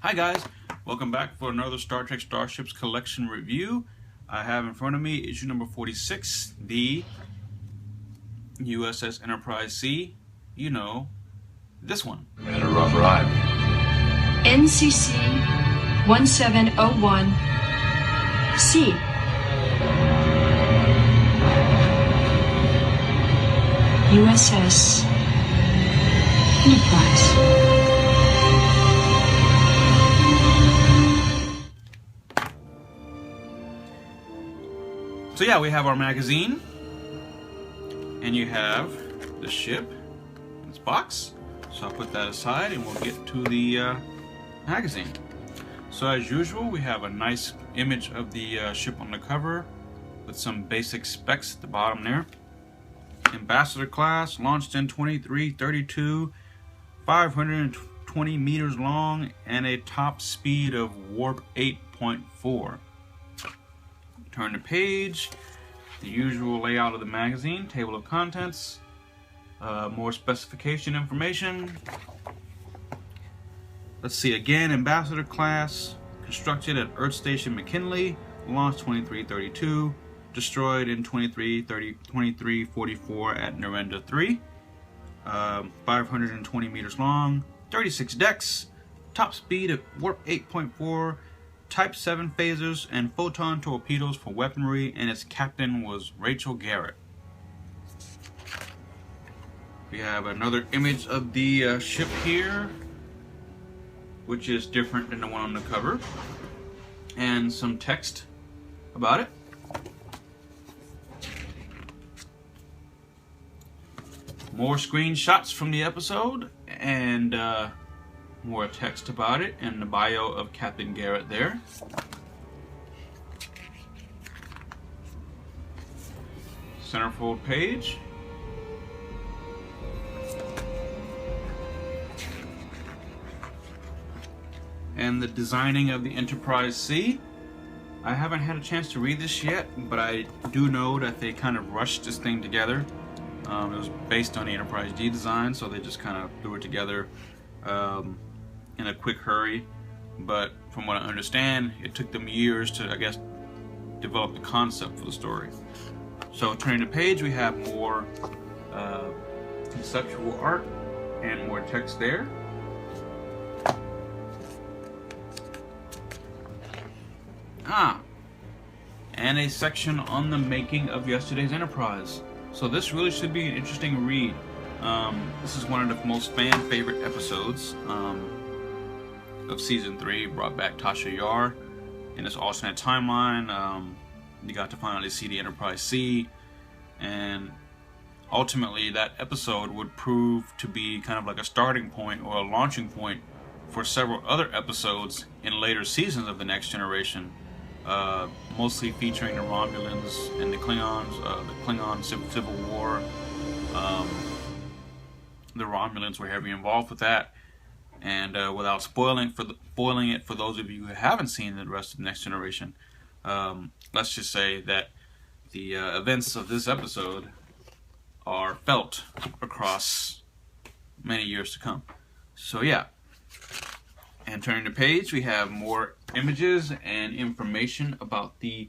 Hi guys, welcome back for another Star Trek Starships collection review. I have in front of me issue number 46, the USS Enterprise C. You know, this one. Had a rough ride. NCC-1701-C. USS Enterprise. So yeah, we have our magazine, and you have the ship in its box. So I'll put that aside and we'll get to the magazine. So as usual, we have a nice image of the ship on the cover with some basic specs at the bottom there. Ambassador class, launched in 2332, 520 meters long, and a top speed of warp 8.4. Turn the page, the usual layout of the magazine, table of contents, more specification information. Let's see again, Ambassador class, constructed at Earth Station McKinley, launched 2332, destroyed in 2344 at Narendra 3, 520 meters long, 36 decks, top speed at warp 8.4, Type 7 phasers and photon torpedoes for weaponry, and its captain was Rachel Garrett. We have another image of the ship here, which is different than the one on the cover, and some text about it. More screenshots from the episode, and more text about it, and the bio of Captain Garrett there. Centerfold page. And the designing of the Enterprise C. I haven't had a chance to read this yet, but I do know that they kind of rushed this thing together. It was based on the Enterprise D design, so they just kind of threw it together in a quick hurry. But from what I understand, it took them years to, I guess, develop the concept for the story. So turning the page, we have more conceptual art and more text there. And a section on the making of yesterday's Enterprise. So this really should be an interesting read. This is one of the most fan-favorite episodes of Season 3, brought back Tasha Yar in this alternate timeline. You got to finally see the Enterprise C, and ultimately that episode would prove to be kind of like a starting point or a launching point for several other episodes in later seasons of The Next Generation, mostly featuring the Romulans and the Klingons, the Klingon Civil War. The Romulans were heavily involved with that, and without spoiling it for those of you who haven't seen the rest of The Next Generation, let's just say that the events of this episode are felt across many years to come. So yeah. And turning the page, we have more images and information about the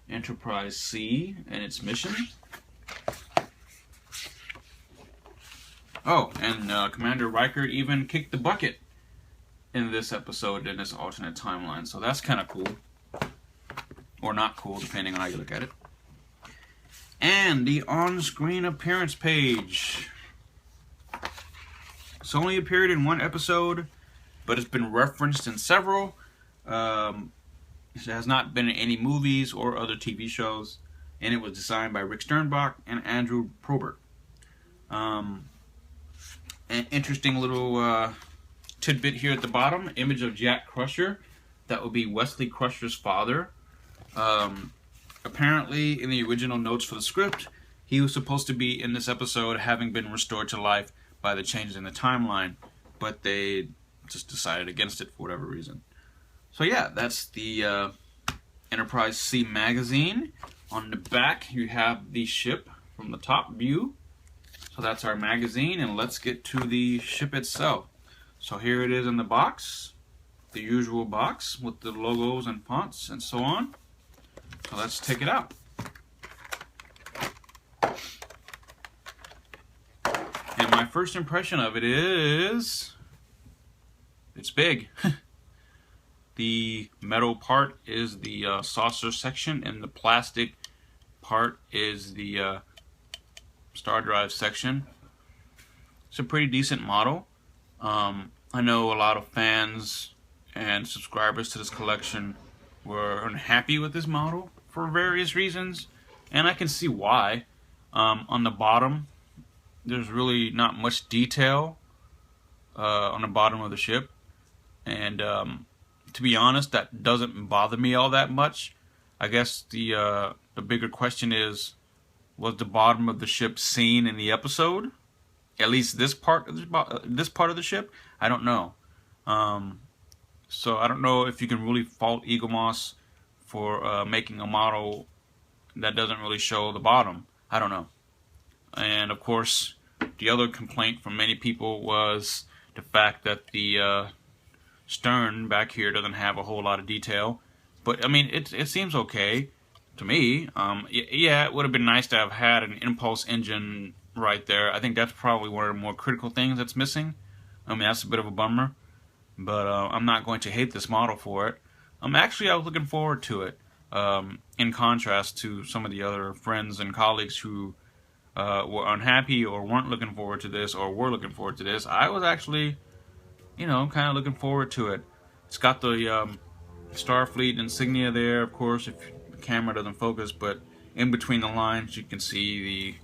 Enterprise C and its mission. Oh, and Commander Riker even kicked the bucket in this episode in this alternate timeline, so that's kind of cool. Or not cool, depending on how you look at it. And the on-screen appearance page. It's only appeared in one episode, but it's been referenced in several. It has not been in any movies or other TV shows, and it was designed by Rick Sternbach and Andrew Probert. An interesting little tidbit here at the bottom, image of Jack Crusher. That would be Wesley Crusher's father. Apparently, in the original notes for the script, he was supposed to be in this episode having been restored to life by the changes in the timeline, but they just decided against it for whatever reason. So yeah, that's the Enterprise C magazine. On the back, you have the ship from the top view. So that's our magazine, and let's get to the ship itself. So here it is in the box. the usual box with the logos and fonts and so on. So let's take it out. And my first impression of it is it's big. The metal part is the saucer section, and the plastic part is the star drive section. It's a pretty decent model. I know a lot of fans and subscribers to this collection were unhappy with this model for various reasons, and I can see why. On the bottom, there's really not much detail on the bottom of the ship, and to be honest, that doesn't bother me all that much. I guess the bigger question is, was the bottom of the ship seen in the episode? At least this part of the ship? I don't know. So I don't know if you can really fault Eagle Moss for making a model that doesn't really show the bottom. I don't know. And of course, the other complaint from many people was the fact that the stern back here doesn't have a whole lot of detail. But I mean, it seems okay to me. Yeah, it would have been nice to have had an impulse engine right there. I think that's probably one of the more critical things that's missing. I mean, that's a bit of a bummer, but I'm not going to hate this model for it. I was looking forward to it, in contrast to some of the other friends and colleagues who were unhappy or weren't looking forward to this, or were looking forward to this. I was actually, kind of looking forward to it. It's got the Starfleet insignia there, of course, if the camera doesn't focus, but in between the lines you can see the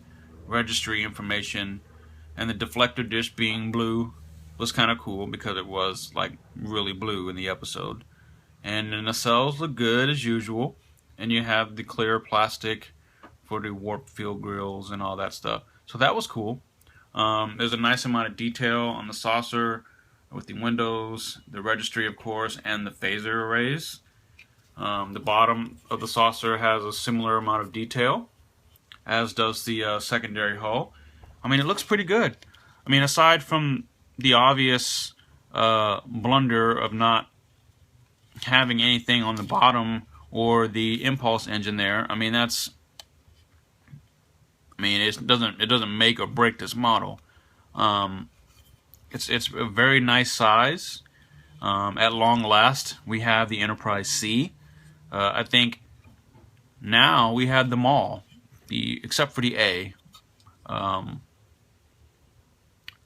registry information, and the deflector dish being blue was kind of cool because it was like really blue in the episode. And the nacelles look good as usual, and you have the clear plastic for the warp field grills and all that stuff. So that was cool. There's a nice amount of detail on the saucer with the windows, the registry of course, and the phaser arrays. The bottom of the saucer has a similar amount of detail, as does the secondary hull. I mean, it looks pretty good. I mean, aside from the obvious blunder of not having anything on the bottom or the impulse engine there, I mean, it doesn't make or break this model. It's a very nice size. At long last, we have the Enterprise C. I think now we have them all, except for the A.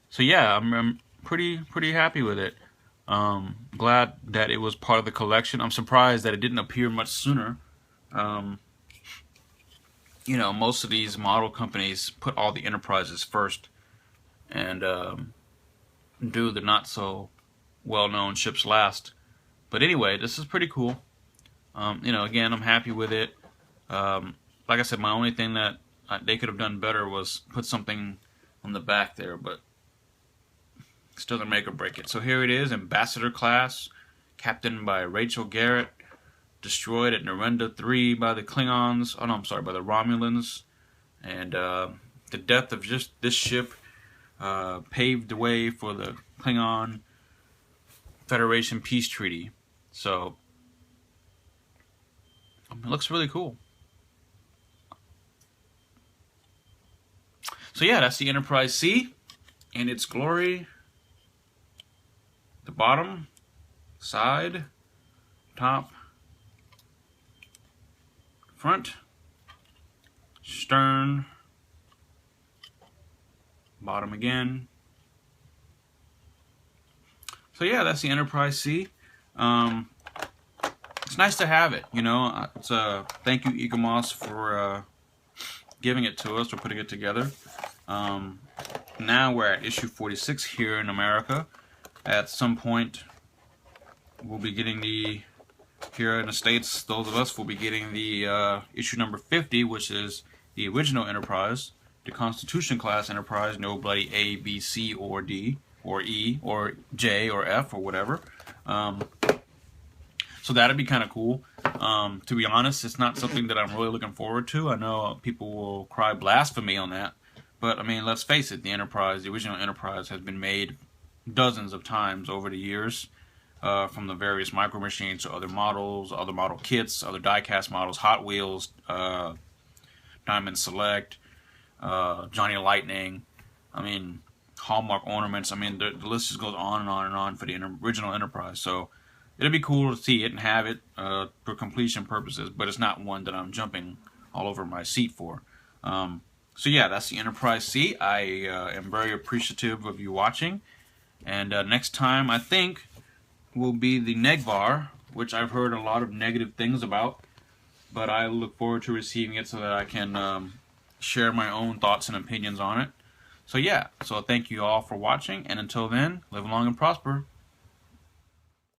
So yeah, I'm pretty happy with it. Glad that it was part of the collection. I'm surprised that it didn't appear much sooner. Most of these model companies put all the Enterprises first, and do the not so well-known ships last. But anyway, this is pretty cool. Again, I'm happy with it. Like I said, my only thing that they could have done better was put something on the back there, but this doesn't make or break it. So here it is, Ambassador class, captained by Rachel Garrett, destroyed at Narenda 3 by the Klingons. Oh no, I'm sorry, by the Romulans. And the death of just this ship paved the way for the Klingon Federation peace treaty. So it looks really cool. So yeah, that's the Enterprise C in its glory. The bottom, side, top, front, stern, bottom again. So yeah, that's the Enterprise C. It's nice to have it, It's thank you, Eagle Moss, for giving it to us, for putting it together. Now we're at issue 46 here in America. At some point, we'll be getting here in the States, those of us will be getting the issue number 50, which is the original Enterprise, the Constitution class Enterprise, no bloody A, B, C, or D, or E, or J, or F, or whatever. So that'd be kind of cool. To be honest, it's not something that I'm really looking forward to. I know people will cry blasphemy on that, but I mean, let's face it, the original Enterprise has been made dozens of times over the years. from the various micro machines to other models, other model kits, other die-cast models, Hot Wheels, Diamond Select, Johnny Lightning. I mean, Hallmark ornaments. I mean, the list just goes on and on and on for the original Enterprise. So it'll be cool to see it and have it for completion purposes, but it's not one that I'm jumping all over my seat for. So yeah, that's the Enterprise C. I am very appreciative of you watching. And next time, I think, will be the Negvar, which I've heard a lot of negative things about. But I look forward to receiving it so that I can share my own thoughts and opinions on it. So yeah, so thank you all for watching, and until then, live long and prosper.